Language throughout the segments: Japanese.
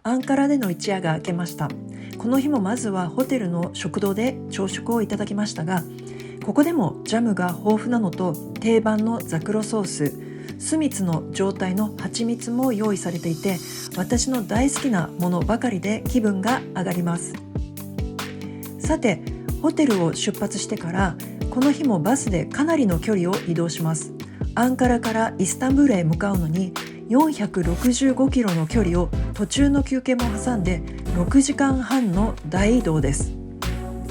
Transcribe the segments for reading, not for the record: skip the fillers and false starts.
アンカラでの一夜が明けました。この日もまずはホテルの食堂で朝食をいただきましたが、ここでもジャムが豊富なのと定番のザクロソース、スミツの状態の蜂蜜も用意されていて、私の大好きなものばかりで気分が上がります。さて、ホテルを出発してからこの日もバスでかなりの距離を移動します。アンカラからイスタンブールへ向かうのに465キロの距離を途中の休憩も挟んで6時間半の大移動です。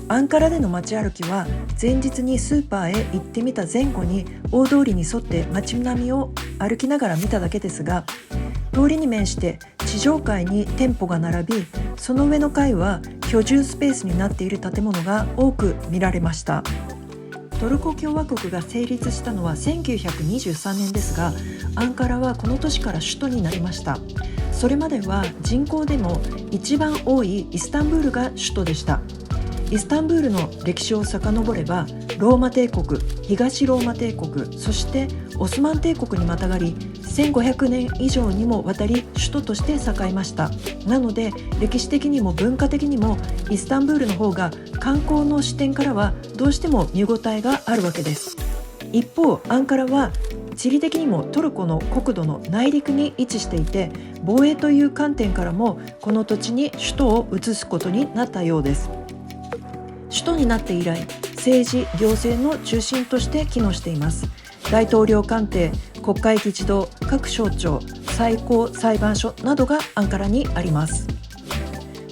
アンカラでの街歩きは前日にスーパーへ行ってみた前後に大通りに沿って街並みを歩きながら見ただけですが、通りに面して地上階に店舗が並び、その上の階は居住スペースになっている建物が多く見られました。トルコ共和国が成立したのは1923年ですが、アンカラはこの年から首都になりました。それまでは人口でも一番多いイスタンブールが首都でした。イスタンブールの歴史を遡れば、ローマ帝国、東ローマ帝国、そしてオスマン帝国にまたがり1500年以上にもわたり首都として栄えました。なので歴史的にも文化的にもイスタンブールの方が観光の視点からはどうしても見応えがあるわけです。一方、アンカラは地理的にもトルコの国土の内陸に位置していて、防衛という観点からもこの土地に首都を移すことになったようです。首都になって以来、政治・行政の中心として機能しています。大統領官邸、国会議事堂、各省庁、最高裁判所などがアンカラにあります。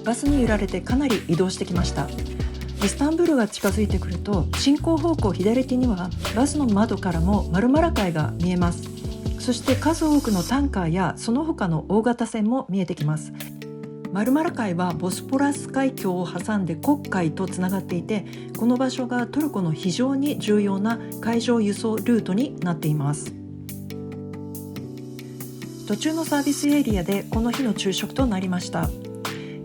バスに揺られてかなり移動してきました。イスタンブールが近づいてくると、進行方向左手にはバスの窓からもマルマラ海が見えます。そして数多くのタンカーやその他の大型船も見えてきます。マルマラ海はボスポラス海峡を挟んで黒海とつながっていて、この場所がトルコの非常に重要な海上輸送ルートになっています。途中のサービスエリアでこの日の昼食となりました。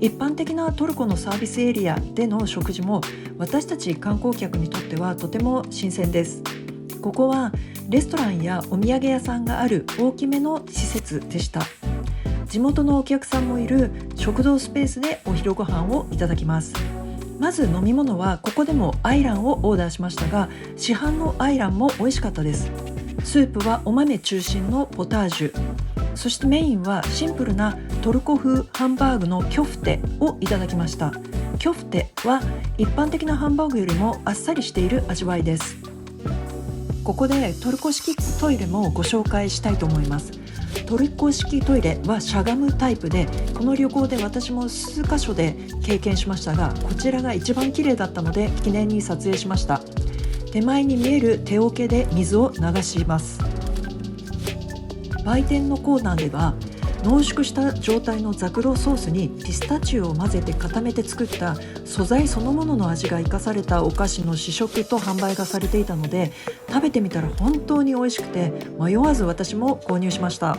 一般的なトルコのサービスエリアでの食事も私たち観光客にとってはとても新鮮です。ここはレストランやお土産屋さんがある大きめの施設でした。地元のお客さんもいる食堂スペースでお昼ご飯をいただきます。まず飲み物はここでもアイランをオーダーしましたが、市販のアイランも美味しかったです。スープはお豆中心のポタージュ、そしてメインはシンプルなトルコ風ハンバーグのキョフテをいただきました。キョフテは一般的なハンバーグよりもあっさりしている味わいです。ここでトルコ式トイレもご紹介したいと思います。トルコ式トイレはしゃがむタイプで、この旅行で私も数箇所で経験しましたが、こちらが一番綺麗だったので記念に撮影しました。手前に見える手桶で水を流します。売店のコーナーでは濃縮した状態のザクロソースにピスタチウを混ぜて固めて作った素材そのものの味が生かされたお菓子の試食と販売がされていたので、食べてみたら本当に美味しくて迷わず私も購入しました。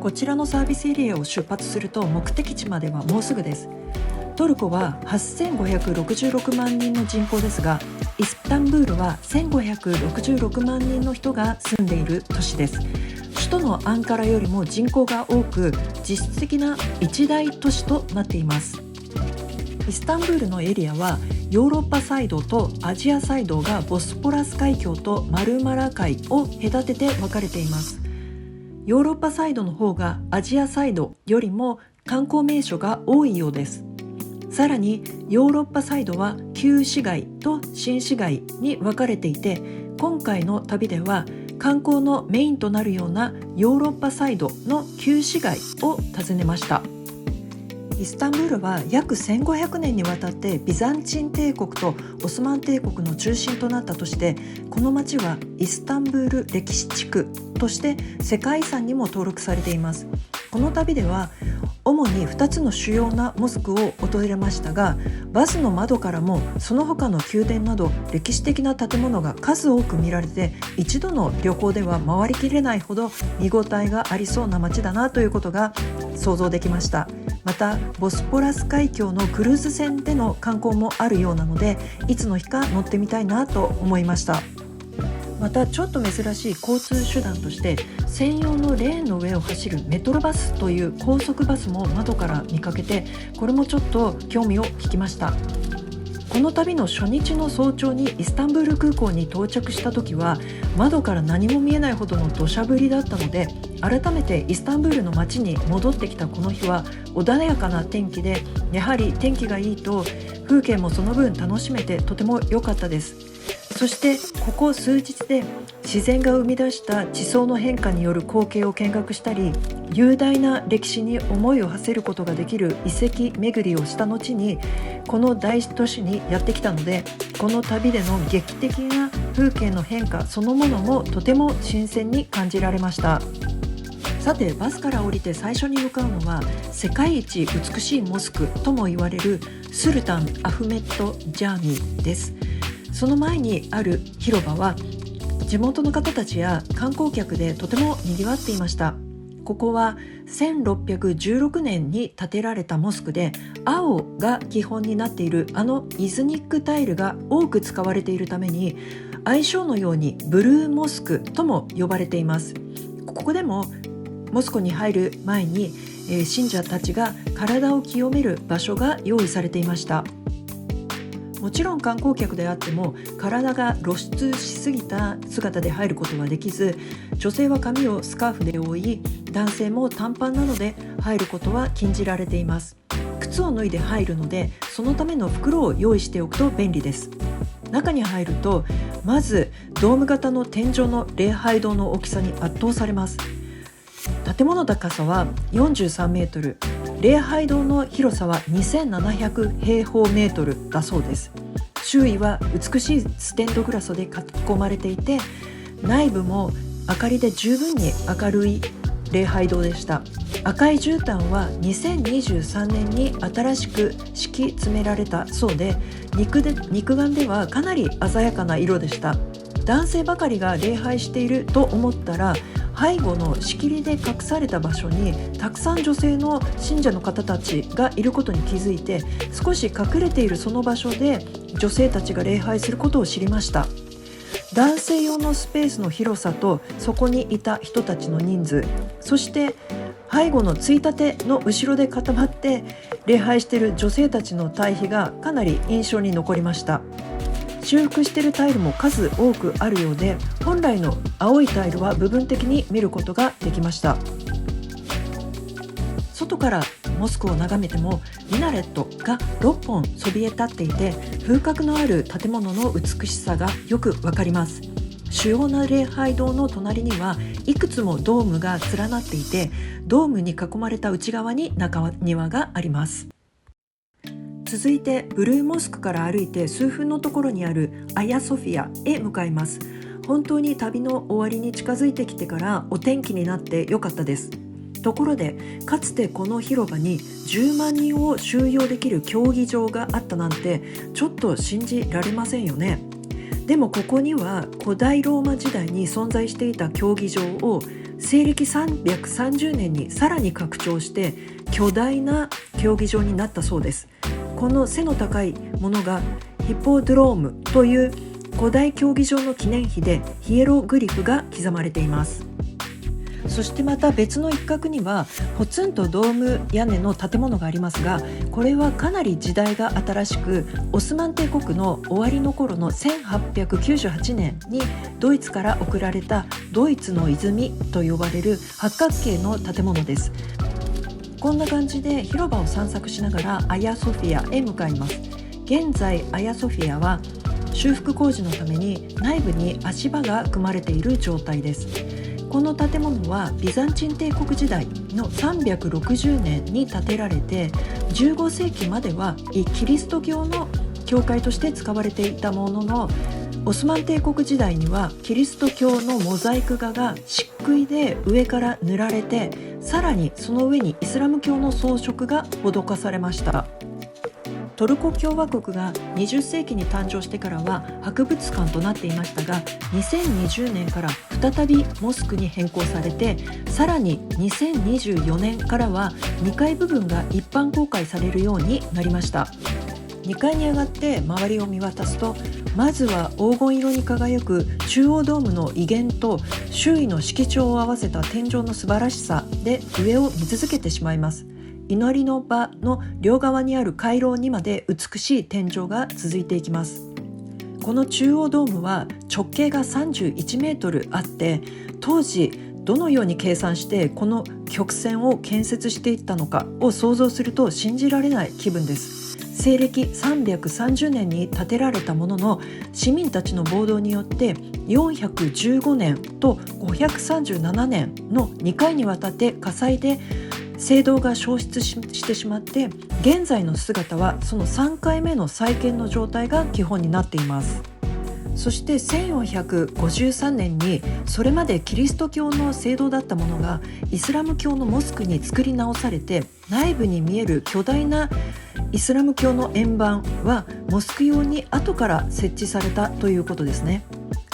こちらのサービスエリアを出発すると目的地まではもうすぐです。トルコは8566万人の人口ですが、イスタンブールは1566万人の人が住んでいる都市です。首都のアンカラよりも人口が多く、実質的な一大都市となっています。イスタンブールのエリアはヨーロッパサイドとアジアサイドがボスポラス海峡とマルマラ海を隔てて分かれています。ヨーロッパサイドの方がアジアサイドよりも観光名所が多いようです。さらにヨーロッパサイドは旧市街と新市街に分かれていて、今回の旅では観光のメインとなるようなヨーロッパサイドの旧市街を訪ねました。イスタンブールは約1500年にわたってビザンチン帝国とオスマン帝国の中心となったとして、この町はイスタンブール歴史地区として世界遺産にも登録されています。この旅では主に2つの主要なモスクを訪れましたが、バスの窓からもその他の宮殿など歴史的な建物が数多く見られて、一度の旅行では回りきれないほど見応えがありそうな街だなということが想像できました。またボスポラス海峡のクルーズ船での観光もあるようなので、いつの日か乗ってみたいなと思いました。またちょっと珍しい交通手段として専用のレーンの上を走るメトロバスという高速バスも窓から見かけて、これもちょっと興味を引きました。この旅の初日の早朝にイスタンブール空港に到着した時は窓から何も見えないほどの土砂降りだったので、改めてイスタンブールの街に戻ってきたこの日は穏やかな天気で、やはり天気がいいと風景もその分楽しめてとても良かったです。そしてここ数日で自然が生み出した地層の変化による光景を見学したり、雄大な歴史に思いを馳せることができる遺跡巡りをした後にこの大都市にやってきたので、この旅での劇的な風景の変化そのものもとても新鮮に感じられました。さて、バスから降りて最初に向かうのは世界一美しいモスクとも言われるスルタン・アフメッド・ジャーミーです。その前にある広場は地元の方たちや観光客でとても賑わっていました。ここは1616年に建てられたモスクで、青が基本になっているイズニックタイルが多く使われているために、愛称のようにブルーモスクとも呼ばれています。ここでもモスクに入る前に、信者たちが体を清める場所が用意されていました。もちろん観光客であっても体が露出しすぎた姿で入ることはできず、女性は髪をスカーフで覆い、男性も短パンなので入ることは禁じられています。靴を脱いで入るので、そのための袋を用意しておくと便利です。中に入るとまずドーム型の天井の礼拝堂の大きさに圧倒されます。建物高さは43メートル、礼拝堂の広さは2700平方メートルだそうです。周囲は美しいステンドグラスで囲まれていて、内部も明かりで十分に明るい礼拝堂でした。赤い絨毯は2023年に新しく敷き詰められたそうで、肉眼ではかなり鮮やかな色でした。男性ばかりが礼拝していると思ったら、背後の仕切りで隠された場所にたくさん女性の信者の方たちがいることに気づいて、少し隠れているその場所で女性たちが礼拝することを知りました。男性用のスペースの広さとそこにいた人たちの人数、そして背後のついたての後ろで固まって礼拝している女性たちの対比がかなり印象に残りました。修復しているタイルも数多くあるようで、本来の青いタイルは部分的に見ることができました。外からモスクを眺めてもミナレットが6本そびえ立っていて、風格のある建物の美しさがよくわかります。主要な礼拝堂の隣にはいくつもドームが連なっていて、ドームに囲まれた内側に中庭があります。続いてブルーモスクから歩いて数分のところにあるアヤソフィアへ向かいます。本当に旅の終わりに近づいてきてからお天気になってよかったです。ところで、かつてこの広場に10万人を収容できる競技場があったなんてちょっと信じられませんよね。でもここには古代ローマ時代に存在していた競技場を西暦330年にさらに拡張して巨大な競技場になったそうです。この背の高いものがヒポドロームという古代競技場の記念碑でヒエログリフが刻まれています。そしてまた別の一角にはポツンとドーム屋根の建物がありますが、これはかなり時代が新しく、オスマン帝国の終わりの頃の1898年にドイツから送られたドイツの泉と呼ばれる八角形の建物です。こんな感じで広場を散策しながらアヤソフィアへ向かいます。現在アヤソフィアは修復工事のために内部に足場が組まれている状態です。この建物はビザンチン帝国時代の360年に建てられて、15世紀まではキリスト教の教会として使われていたものの、オスマン帝国時代にはキリスト教のモザイク画が漆喰で上から塗られて、さらにその上にイスラム教の装飾が施されました。トルコ共和国が20世紀に誕生してからは博物館となっていましたが、2020年から再びモスクに変更されて、さらに2024年からは2階部分が一般公開されるようになりました。2階に上がって周りを見渡すと、まずは黄金色に輝く中央ドームの威厳と周囲の色調を合わせた天井の素晴らしさで上を見続けてしまいます。祈りの場の両側にある回廊にまで美しい天井が続いていきます。この中央ドームは直径が31メートルあって、当時どのように計算してこの曲線を建設していったのかを想像すると信じられない気分です。西暦330年に建てられたものの、市民たちの暴動によって415年と537年の2回にわたって火災で聖堂が焼失してしまって、現在の姿はその3回目の再建の状態が基本になっています。そして1453年にそれまでキリスト教の聖堂だったものがイスラム教のモスクに作り直されて、内部に見える巨大なイスラム教の円盤はモスク用に後から設置されたということですね。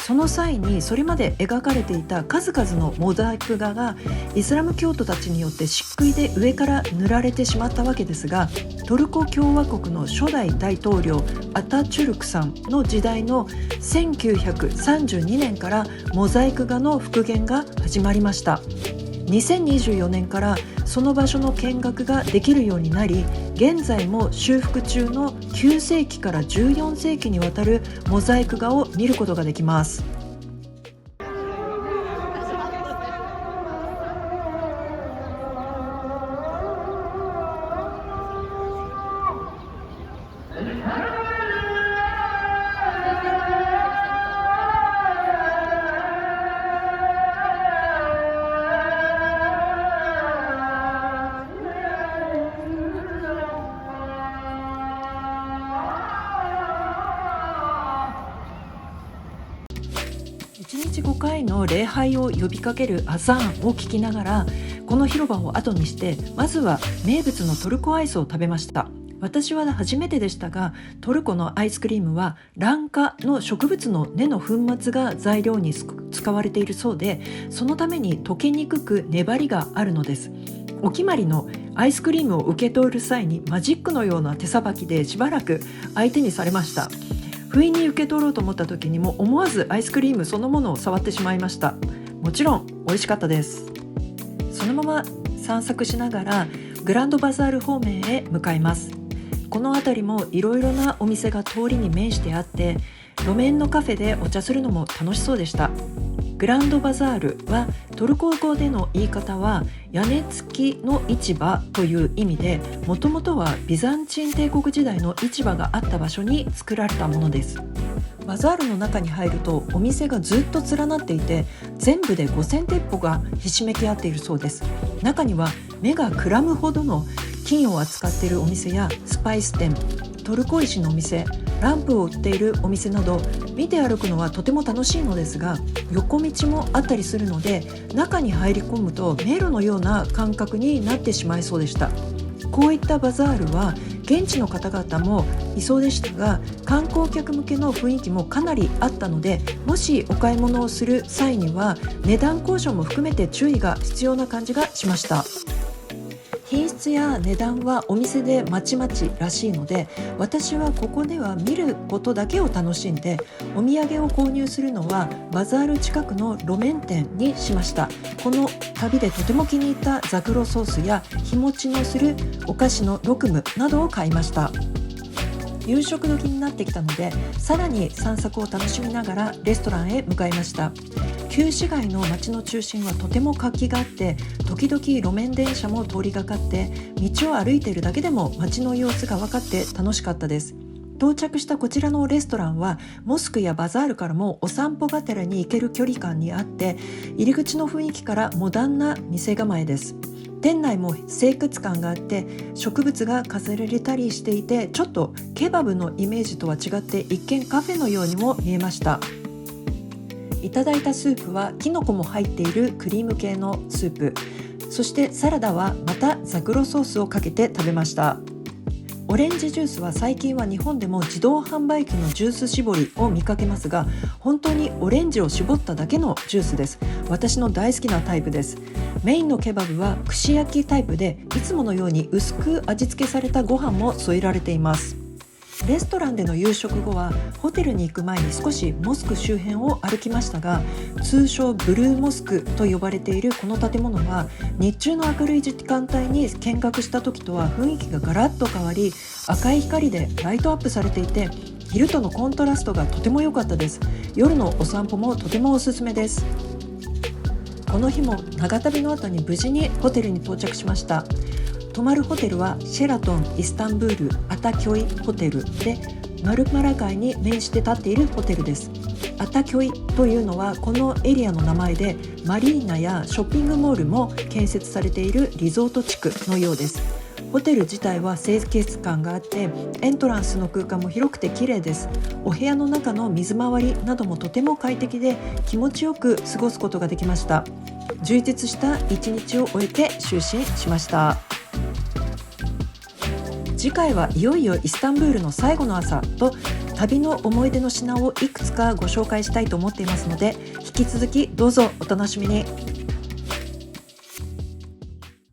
その際にそれまで描かれていた数々のモザイク画がイスラム教徒たちによって漆喰で上から塗られてしまったわけですが、トルコ共和国の初代大統領アタチュルクさんの時代の1932年からモザイク画の復元が始まりました。2024年からその場所の見学ができるようになり、現在も修復中の9世紀から14世紀にわたるモザイク画を見ることができます。1日5回の礼拝を呼びかけるアザーンを聞きながら、この広場を後にしてまずは名物のトルコアイスを食べました。私は初めてでしたが、トルコのアイスクリームはラン科の植物の根の粉末が材料に使われているそうで、そのために溶けにくく粘りがあるのです。お決まりのアイスクリームを受け取る際にマジックのような手さばきでしばらく相手にされました。不意に受け取ろうと思った時にも思わずアイスクリームそのものを触ってしまいました。もちろん美味しかったです。そのまま散策しながらグランドバザール方面へ向かいます。この辺りもいろいろなお店が通りに面してあって、路面のカフェでお茶するのも楽しそうでした。グランドバザールはトルコ語での言い方は屋根付きの市場という意味で、もともとはビザンチン帝国時代の市場があった場所に作られたものです。バザールの中に入るとお店がずっと連なっていて、全部で5000店舗がひしめき合っているそうです。中には目がくらむほどの金を扱っているお店やスパイス店、トルコ石のお店、ランプを売っているお店など、見て歩くのはとても楽しいのですが、横道もあったりするので、中に入り込むと迷路のような感覚になってしまいそうでした。こういったバザールは現地の方々もいそうでしたが、観光客向けの雰囲気もかなりあったので、もしお買い物をする際には値段交渉も含めて注意が必要な感じがしました。品質や値段はお店でまちまちらしいので、私はここでは見ることだけを楽しんで、お土産を購入するのはバザール近くの路面店にしました。この旅でとても気に入ったザクロソースや日持ちのするお菓子のロクムなどを買いました。夕食時になってきたので、さらに散策を楽しみながらレストランへ向かいました。旧市街の街の中心はとても活気があって、時々路面電車も通りがかって、道を歩いているだけでも街の様子が分かって楽しかったです。到着したこちらのレストランはモスクやバザールからもお散歩がてらに行ける距離感にあって、入り口の雰囲気からモダンな店構えです。店内も清潔感があって、植物が飾られたりしていて、ちょっとケバブのイメージとは違って一見カフェのようにも見えました。いただいたスープはキノコも入っているクリーム系のスープ、そしてサラダはまたザクロソースをかけて食べました。オレンジジュースは最近は日本でも自動販売機のジュース絞りを見かけますが、本当にオレンジを絞っただけのジュースです。私の大好きなタイプです。メインのケバブは串焼きタイプで、いつものように薄く味付けされたご飯も添えられています。レストランでの夕食後はホテルに行く前に少しモスク周辺を歩きましたが、通称ブルーモスクと呼ばれているこの建物は日中の明るい時間帯に見学した時とは雰囲気がガラッと変わり、赤い光でライトアップされていて、昼とのコントラストがとても良かったです。夜のお散歩もとてもおすすめです。この日も長旅の後に無事にホテルに到着しました。泊まるホテルはシェラトンイスタンブールアタキョイホテルで、マルマラ海に面して建っているホテルです。アタキョイというのはこのエリアの名前で、マリーナやショッピングモールも建設されているリゾート地区のようです。ホテル自体は清潔感があって、エントランスの空間も広くて綺麗です。お部屋の中の水回りなどもとても快適で、気持ちよく過ごすことができました。充実した一日を終えて就寝しました。次回はいよいよイスタンブールの最後の朝と、旅の思い出の品をいくつかご紹介したいと思っていますので、引き続きどうぞお楽しみに。